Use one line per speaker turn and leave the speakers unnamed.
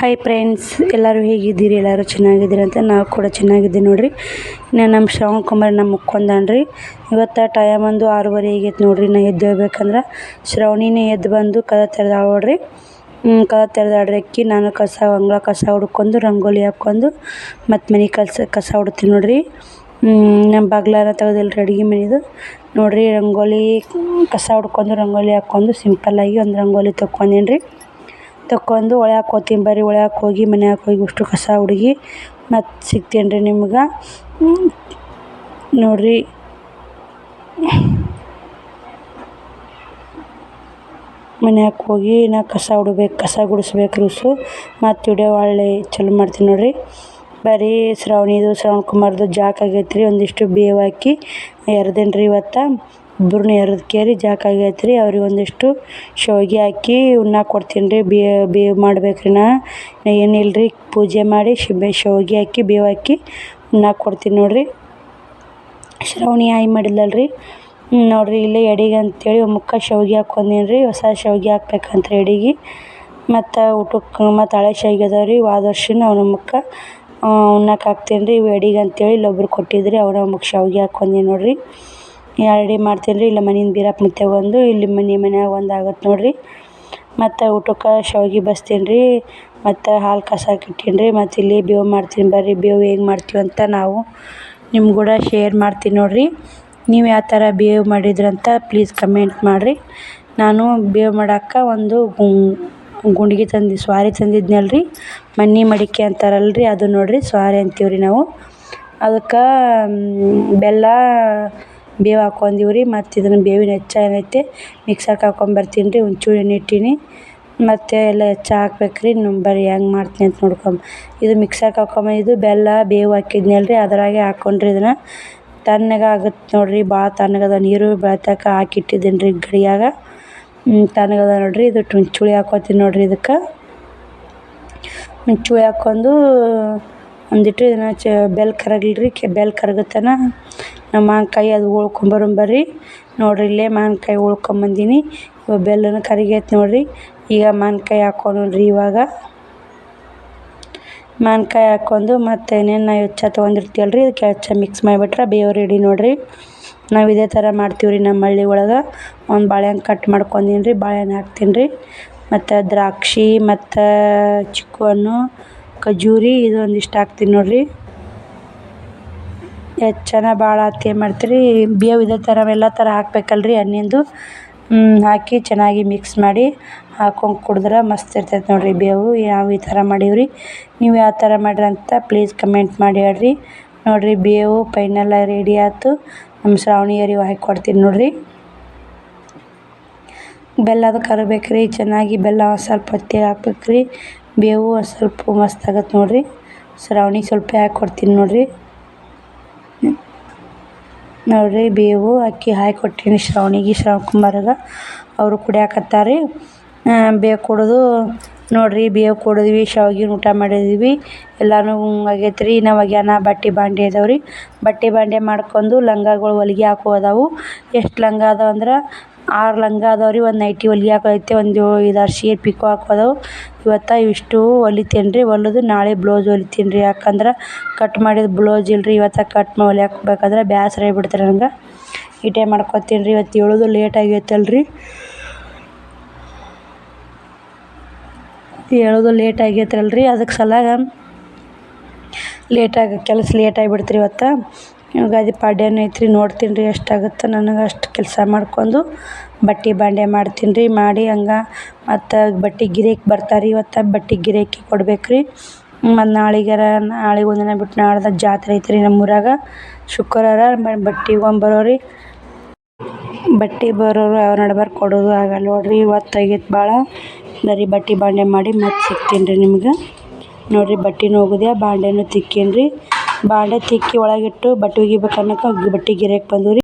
Hi friends, ಎಲ್ಲರೂ ಹೇಗಿದ್ದೀರಿ? ಎಲ್ಲರೂ ಚೆನ್ನಾಗಿದ್ದೀರಿ ಅಂತ ನಾವು ಕೂಡ ಚೆನ್ನಾಗಿದ್ದೀವಿ ನೋಡಿರಿ. ಇನ್ನು ನಮ್ಮ ಶ್ರಾವಣ ಕುಮಾರ್ ನಮ್ಮ ಮುಕ್ಕೊಂಡಾನ್ರಿ. ಇವತ್ತು ಟೈಮ್ ಒಂದು 6:30 ಆಗೈತೆ ನೋಡಿರಿ. ನಾ ಎದ್ದು ಹೋಗ್ಬೇಕಂದ್ರೆ ಶ್ರಾವಣಿನೇ ಎದ್ದು ಬಂದು ಕದ ತೆರೆದಾಳ ನೋಡ್ರಿ. ಕದ ತೆರೆದಾಡ್ರಕ್ಕಿ ನಾನು ಅಂಗಳ ಕಸ ಹುಡ್ಕೊಂಡು ರಂಗೋಲಿ ಹಾಕ್ಕೊಂಡು ಮತ್ತು ಮನೆ ಕಸ ಹುಡ್ತೀನಿ ನೋಡಿರಿ. ನಮ್ಮ ಬಾಗ್ಲಾರ ತೆಗೆದಿಲ್ರಿ ಅಡುಗೆ ಮನೆದು ನೋಡಿರಿ. ರಂಗೋಲಿ ಕಸ ಹುಡ್ಕೊಂಡು ರಂಗೋಲಿ ಹಾಕ್ಕೊಂಡು ಸಿಂಪಲ್ಲಾಗಿ ಒಂದು ರಂಗೋಲಿ ತೊಗೊಂಡೀನಿ ರೀ. ತಗೊಂಡು ಒಳ್ಯಾಕೆ ಹೋಗ್ತೀನಿ ಬರ್ರಿ. ಒಳ್ಯಾಕೆ ಹೋಗಿ ಮನ್ಯಾಗ ಹೋಗಿ ಅಷ್ಟು ಕಸ ಹುಡುಗಿ ಮತ್ತು ಸಿಗ್ತೀನಿ ರೀ ನಿಮ್ಗೆ. ನೋಡಿರಿ, ಮನ್ಯಾಗ ಹೋಗಿ ನಾ ಕಸ ಗುಡಿಸ್ಬೇಕು ರುಸು ಮತ್ತು ವಿಡಿಯೋ ಒಳ್ಳೆ ಚಲೋ ಮಾಡ್ತೀನಿ ನೋಡಿರಿ. ಬರೀ ಶ್ರಾವಣ ಕುಮಾರ್ದು ಜಾಕ್ ಆಗೈತೆ ರೀ. ಒಂದಿಷ್ಟು ಬೇವು ಹಾಕಿ ಎರ್ದೇನಿ ರೀ. ಇವತ್ತು ಇಬ್ಬರನ್ನ ಎರ್ದು ಕೇರಿ ಜಾಕ್ ಆಗೈತೆ ರೀ. ಅವ್ರಿಗೆ ಒಂದಿಷ್ಟು ಶಾವ್ಗೆ ಹಾಕಿ ಉಣ್ಣಾಕೆ ಕೊಡ್ತೀನಿ ರೀ. ಬೇವು ಮಾಡ್ಬೇಕು ರೀ. ನಾ ಏನಿಲ್ಲ ರೀ, ಪೂಜೆ ಮಾಡಿ ಶಾವ್ಗೆ ಹಾಕಿ ಬೇವು ಹಾಕಿ ಉಣ್ಣಾಕೆ ಕೊಡ್ತೀನಿ ನೋಡಿರಿ. ಶ್ರಾವಣಿ ಆಯಿ ಮಾಡಿಲ್ಲಲ್ರಿ ನೋಡಿರಿ. ಇಲ್ಲೇ ಎಡೆಗೆ ಅಂತೇಳಿ ಮುಖ ಶಾವ್ಗೆ ಹಾಕ್ಕೊಂಡೀನಿ ರೀ. ಹೊಸ ಶಾವ್ಗೆ ಹಾಕ್ಬೇಕಂತ ಎಡೆಗೆ ಮತ್ತು ಊಟಕ್ಕೆ ಮತ್ತು ಹಳೆ ಶಾವ್ಗೆ ಅದಾವೆ ರೀ. ಹೋದ ವರ್ಷನ ಅವನ ಮುಖ ಉಣ್ಣಾಕೆ ಹಾಕ್ತೀನಿ ರೀ. ಇವು ಎಡೆಗೆ ಅಂತೇಳಿ ಇಲ್ಲೊಬ್ರು ಕೊಟ್ಟಿದ್ರಿ. ಅವನ ಮುಖ ಶಾವ್ಗೆ ಹಾಕ್ಕೊಂಡೀನಿ ನೋಡಿರಿ. ರೆಡಿ ಮಾಡ್ತೀನಿ ರೀ. ಇಲ್ಲ ಮನೆಯಿಂದ ಬೀರಪ್ಪ ಮುತ್ಯಾಗ ಒಂದು, ಇಲ್ಲಿ ಮನ್ಯಾಗ ಒಂದು ಆಗುತ್ತೆ ನೋಡಿರಿ. ಮತ್ತು ಊಟಕ್ಕೆ ಶಾವ್ಗೆ ಬಸ್ತೀನಿ ರೀ. ಮತ್ತು ಹಾಲು ಕಾಸಕ್ಕೆ ಇಟ್ಟೀನಿ ರೀ. ಮತ್ತು ಇಲ್ಲಿ ಬೇವು ಮಾಡ್ತೀನಿ ಬರ್ರಿ. ಬೇವು ಹೇಗೆ ಮಾಡ್ತೀವಿ ಅಂತ ನಾವು ನಿಮ್ಮ ಕೂಡ ಶೇರ್ ಮಾಡ್ತೀನಿ ನೋಡಿರಿ. ನೀವು ಯಾವ ಥರ ಬೇವು ಮಾಡಿದ್ರಂತ ಪ್ಲೀಸ್ ಕಮೆಂಟ್ ಮಾಡಿರಿ. ನಾನು ಬೇವು ಮಾಡೋಕೆ ಒಂದು ಗುಂಡಿಗೆ ಸ್ವಾರಿ ತಂದಿದ್ನಲ್ಲ ರೀ. ಮಣ್ಣಿ ಮಡಿಕೆ ಅಂತಾರಲ್ಲ ರೀ, ಅದು ನೋಡಿರಿ ಸ್ವಾರಿ ಅಂತೀವಿ ರೀ ನಾವು. ಅದಕ್ಕೆ ಬೆಲ್ಲ ಬೇವು ಹಾಕ್ಕೊಂಡೀವಿ ರೀ. ಮತ್ತು ಇದನ್ನು ಬೇವಿನ ಹೆಚ್ಚ ಏನೈತೆ ಮಿಕ್ಸರ್ಗೆ ಹಾಕ್ಕೊಂಬರ್ತೀನಿ ರೀ. ಒಂಚೂರು ಎಣ್ಣೆ ಇಟ್ಟೀನಿ ಮತ್ತು ಎಲ್ಲ ಹೆಚ್ಚ ಹಾಕ್ಬೇಕು ರೀ. ಬರ್ರಿ ಹೆಂಗೆ ಮಾಡ್ತೀನಿ ಅಂತ ನೋಡ್ಕೊಂಡು ಇದು ಮಿಕ್ಸರ್ಗೆ ಹಾಕ್ಕೊಂಬಂದಿದ್ದು ಬೆಲ್ಲ ಬೇವು ಹಾಕಿದ್ನಲ್ಲ ರೀ. ಅದರಾಗೆ ಹಾಕ್ಕೊಂಡ್ರಿ. ಇದನ್ನು ತಣ್ಣಗಾಗುತ್ತೆ ನೋಡಿರಿ. ಭಾಳ ತಣ್ಣಗದ. ನೀರು ಬೆಳ್ತಕ್ಕ ಹಾಕಿಟ್ಟಿದ್ದೀನಿ ರೀ ಗಡಿಯಾಗ. ತಣ್ಣಗದ ನೋಡಿರಿ. ಇದು ಹುಂಚುಳಿ ಹಾಕ್ಕೊತೀನಿ ನೋಡಿರಿ. ಇದಕ್ಕೆ ಹುಂಚುಳಿ ಹಾಕ್ಕೊಂಡು ಒಂದಿಟ್ಟು ಇದನ್ನು ಬೆಲ್ಲ ಕರಗಲಿ ರೀ. ಬೆಲ್ಲ ಕರಗತನ ನಮ್ಮ ಮಾವಿನಕಾಯಿ ಅದು ಉಳ್ಕೊಂಬರೋಣ ಬರ್ರಿ. ನೋಡಿರಿ, ಇಲ್ಲೇ ಮಾವಿನಕಾಯಿ ಉಳ್ಕೊಂಬಂದೀನಿ. ಇವಾಗ ಬೆಲ್ಲನ ಕರಿಗೈತೆ ನೋಡಿರಿ. ಈಗ ಮಾವಿನಕಾಯಿ ಹಾಕ್ಕೊಂಡ್ರಿ. ಇವಾಗ ಮಾವಿನಕಾಯಿ ಹಾಕ್ಕೊಂಡು ಮತ್ತು ಏನೇನು ನಾವು ಹೆಚ್ಚ ತೊಗೊಂಡಿರ್ತೀವಲ್ಲ ರೀ, ಇದಕ್ಕೆ ಹೆಚ್ಚ ಮಿಕ್ಸ್ ಮಾಡಿಬಿಟ್ರೆ ಬೇವು ರೆಡಿ ನೋಡಿರಿ. ನಾವು ಇದೇ ಥರ ಮಾಡ್ತೀವಿ ರೀ ನಮ್ಮ ಹಳ್ಳಿ ಒಳಗೆ. ಒಂದು ಬಾಳೆಹಣ್ಣು ಕಟ್ ಮಾಡ್ಕೊಂಡೀನಿ ರೀ. ಬಾಳೆಹಣ್ಣು ಹಾಕ್ತೀನಿ ರೀ. ಮತ್ತು ದ್ರಾಕ್ಷಿ ಮತ್ತು ಚಿಕ್ಕು ಹಣ್ಣು, ಖಜೂರಿ ಇದು ಒಂದಿಷ್ಟು ಹಾಕ್ತೀನಿ ನೋಡಿರಿ. ಹೆಚ್ಚನ ಭಾಳ ಆತು ಏನು ಮಾಡ್ತೀರಿ, ಬೇವು ಇದೇ ಥರ ಎಲ್ಲ ಥರ ಹಾಕ್ಬೇಕಲ್ಲ ರೀ. ಹಣ್ಣಿಂದು ಹಾಕಿ ಚೆನ್ನಾಗಿ ಮಿಕ್ಸ್ ಮಾಡಿ ಹಾಕ್ಕೊಂಡು ಕುಡಿದ್ರೆ ಮಸ್ತ್ ಇರ್ತೈತೆ ನೋಡಿರಿ ಬೇವು. ನಾವು ಈ ಥರ ಮಾಡೀವಿ ರೀ. ನೀವು ಯಾವ ಥರ ಮಾಡ್ರಿ ಅಂತ ಪ್ಲೀಸ್ ಕಮೆಂಟ್ ಮಾಡಿ ಹೇಳ್ರಿ. ನೋಡಿರಿ, ಬೇವು ಫೈನಲ್ ರೆಡಿ ಆಯ್ತು. ನಮ್ಮ ಶ್ರಾವಣಿಯರಿಗೆ ಹಾಕಿ ಕೊಡ್ತೀನಿ ನೋಡಿರಿ. ಬೆಲ್ಲ ಅದು ಕರಬೇಕು ರೀ ಚೆನ್ನಾಗಿ. ಬೆಲ್ಲ ಸ್ವಲ್ಪ ಹೊತ್ತಿಗೆ ಹಾಕ್ಬೇಕು ರೀ. ಬೇವು ಸ್ವಲ್ಪ ಮಸ್ತ್ ಆಗತ್ತೆ ನೋಡಿರಿ. ಶ್ರಾವಣಿ ಸ್ವಲ್ಪ ಹಾಕಿ ಕೊಡ್ತೀನಿ ನೋಡಿರಿ. ನೋಡಿರಿ, ಬೇವು ಅಕ್ಕಿ ಹಾಕಿ ಕೊಟ್ಟೀನಿ ಶ್ರಾವಣಿಗೆ, ಶ್ರಾವಣ ಕುಮಾರ್ಗೆ. ಅವರು ಕುಡಿಯಾಕತ್ತಾರೆ ಬೇವು ಕುಡಿದು ನೋಡಿರಿ. ಬೇವು ಕುಡಿದ್ವಿ, ಶಾವ್ಗೆ ಊಟ ಮಾಡಿದ್ವಿ. ಎಲ್ಲನೂ ಆಗೈತೆ ರೀ. ನಾವು ಒಗ್ಯಾನ ಬಟ್ಟೆ ಬಾಂಡೆ ಇದಾವೆ ರೀ. ಬಟ್ಟೆ ಬಾಂಡೆ ಮಾಡ್ಕೊಂಡು ಲಂಗಗಳು ಹೊಲಿಗೆ ಹಾಕೋ ಅದಾವು. ಎಷ್ಟು ಲಂಗ ಅದಾವೆ ಅಂದ್ರೆ 6 ಲಂಗ ಅದಾವೆ ರೀ. ಒಂದು ನೈಟಿ ಹೊಲಿಗೆ ಹಾಕೈತೆ, ಒಂದು 5-6 ಸೀರೆ ಪಿಕೋ ಹಾಕೋದವು. ಇವತ್ತು ಇವಿಷ್ಟು ಹೊಲಿತೀನಿ ರೀ. ಹೊಲಿದು ನಾಳೆ ಬ್ಲೌಸ್ ಹೊಲಿತೀನಿ ರೀ. ಯಾಕಂದ್ರೆ ಕಟ್ ಮಾಡಿದ ಬ್ಲೌಸ್ ಇಲ್ಲ ರೀ. ಇವತ್ತು ಕಟ್ ಹೊಲಿಯಾಕಬೇಕಾದ್ರೆ ಬೇಸರ ಆಗಿಬಿಡ್ತಾರೆ ನಂಗೆ. ಇಟೇ ಮಾಡ್ಕೊತೀನಿ ರೀ. ಇವತ್ತು ಹೇಳೋದು ಲೇಟ್ ಆಗೈತಲ್ಲ ರೀ. ಹೇಳೋದು ಲೇಟ್ ಆಗೈತಲ್ಲ ರೀ. ಅದಕ್ಕೆ ಸಲಾಗ ಕೆಲಸ ಲೇಟ್ ಆಗಿಬಿಡ್ತು ರೀ ಇವತ್ತು. ಯುಗಾದಿ ಪಾಡ್ಯನೂ ಐತ್ರಿ. ನೋಡ್ತೀನಿ ರೀ ಎಷ್ಟಾಗುತ್ತೆ ನನಗೆ ಅಷ್ಟು ಕೆಲಸ ಮಾಡ್ಕೊಂಡು ಬಟ್ಟೆ ಬಾಂಡೆ ಮಾಡ್ತೀನಿ ರೀ. ಮಾಡಿ ಹಂಗೆ ಮತ್ತು ಬಟ್ಟೆ ಗಿರಾಕಿ ಬರ್ತಾರೆ ರೀ. ಇವತ್ತು ಬಟ್ಟೆ ಗಿರಾಕಿ ಕೊಡ್ಬೇಕು ರೀ. ಮತ್ತು ನಾಳೆಗೆ ಒಂದಿನ ಬಿಟ್ಟು ನಾಡ್ದು ಜಾತ್ರೆ ಐತೆ ರೀ ನಮ್ಮೂರಾಗ. ಶುಕ್ರವಾರ ಬಟ್ಟೆ ತೊಗೊಂಬರೋರಿ. ಬಟ್ಟೆ ಬರೋರು ಅವ್ರ ನಡ್ಬರ್ಕ ಕೊಡೋದು ಆಗಲ್ಲ ನೋಡಿರಿ. ಇವತ್ತು ಆಗೈತೆ ಭಾಳ. ಬರೀ ಬಟ್ಟೆ ಬಾಂಡೆ ಮಾಡಿ ಮತ್ತೆ ಸಿಗ್ತೀನಿ ರೀ ನಿಮ್ಗೆ. ನೋಡಿರಿ, ಬಟ್ಟೆನೂ ಹೋಗಿದೆ, ಬಾಂಡೆನೂ ತಿಕ್ಕೀನಿ ರೀ. ಬಾಂಡೆ ತಿಕ್ಕಿ ಒಳಗಿಟ್ಟು ಬಟ್ಟೆ ಒಗಿಬೇಕು ಅನ್ನೋಕೆ ಬಟ್ಟೆ ಗಿರಾಕಿ ಬಂದವು ರೀ.